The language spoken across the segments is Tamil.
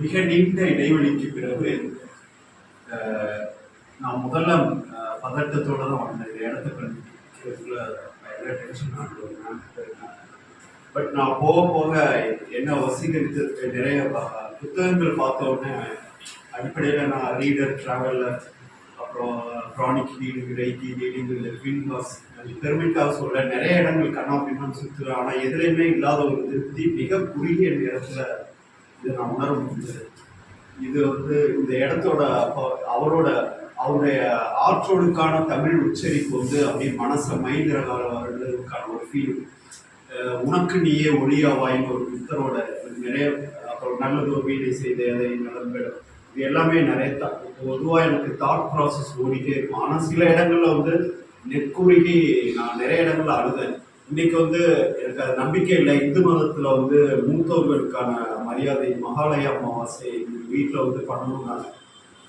மிக நீண்ட இடைவெளிக்கு பிறகு நான் முதல்ல பதட்டத்தோட தான் வந்தேன். இந்த இடத்த கண்டுபிடிக்கிறதுக்குள்ள பயங்கர டென்ஷன் ஆகிடுவேன். பட் நான் போக போக என்ன வசீகரித்ததுக்கு நிறைய புத்தகங்கள் பார்த்த உடனே அடிப்படையில் நான் ரீடர், ட்ராவலர், அப்புறம் க்ரானிக் ரீடிங், ரைட்டி ரீடிங், இந்த ஃபில்மாஸ் பெருமைக்காக சொல்ல நிறைய இடங்கள் கண்ணாப்பின்னு சுற்றுறேன். ஆனால் எதுலையுமே இல்லாத ஒரு திருப்தி மிக குறுகிய நேரத்தில் இதை நான் உணர முடிஞ்சது. இது இந்த இடத்தோட அவருடைய ஆற்றோடுக்கான தமிழ் உச்சரிப்பு அப்படியே மனசை மைந்திரகான ஒரு ஃபீல். உனக்கு நீயே ஒளியாவாயின்னு ஒரு புத்தரோட நிறைய, அப்புறம் நல்லது ஒரு வீடை செய்து அதை நலம்பெறும், இது எல்லாமே நிறைய பொதுவாக எனக்கு தாட் ப்ராசஸ் ஓடிட்டே இருக்கும். ஆனால் சில இடங்கள்ல நெக்குருகி நான் நிறைய இடங்கள்ல அழுதேன். இன்னைக்கு எனக்கு அது நம்பிக்கை இல்லை. இந்து மதத்தில் மூத்தவர்களுக்கான மரியாதை மகாலய அமாவாசை வீட்டில் பண்ணணும்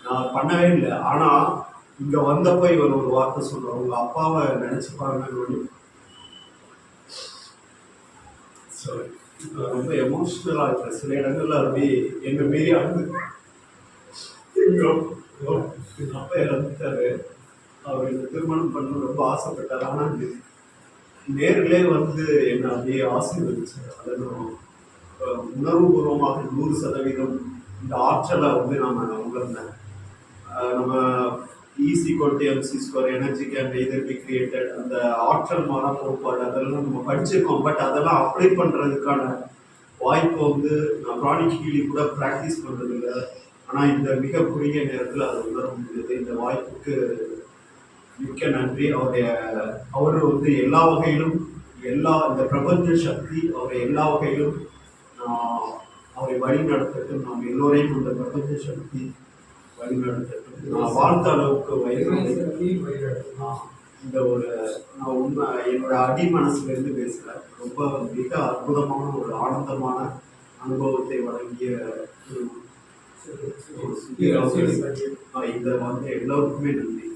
நான் பண்ணவே இல்லை. ஆனால் இங்கே வந்தப்போ இவர் ஒரு வார்த்தை சொல்கிறார், உங்கள் அப்பாவை நினச்சி பாருங்கன்னு. ரொம்ப எமோஷ்னலாக இருக்கிற சில இடங்கள்ல அப்படியே எங்க மீறி அழுது. எங்க அப்பா இறந்துட்டாரு. அவர் இந்த திருமணம் பண்ண ரொம்ப ஆசைப்பட்டார். ஆனால் நேரிலே என்ன அப்படியே ஆசீர்வதிச்சு அதை உணர்வுபூர்வமாக 100% இந்த ஆற்றலை நான் உணர்ந்தேன். நம்ம E=mc², energy can either be created, அந்த ஆற்றல் மாறா கோட்பாடு அதெல்லாம் நம்ம படிச்சிருக்கோம். பட் அதெல்லாம் அப்ளை பண்ணுறதுக்கான வாய்ப்பு நான் ப்ராணிக் ஹீலிங் கூட ப்ராக்டிஸ் பண்ணுறது இல்லை. ஆனால் இந்த மிக குறுகிய நேரத்தில் அதை உணர முடியுது. இந்த வாய்ப்புக்கு மிக்க நன்றி. அவர் எல்லா வகையிலும் இந்த பிரபஞ்ச சக்தி அவரை எல்லா வகையிலும் அவரை வழி நடத்தட்டும். நாம் எல்லோரையும் அந்த பிரபஞ்ச சக்தி வழி நடத்தட்டும். நான் வாழ்த்த அளவுக்கு இந்த நான் உண்மை என்னோட அடி மனசுலேருந்து பேசுகிறேன். ரொம்ப மிக அற்புதமான ஒரு ஆனந்தமான அனுபவத்தை வழங்கிய இதை எல்லோருக்குமே நன்றி.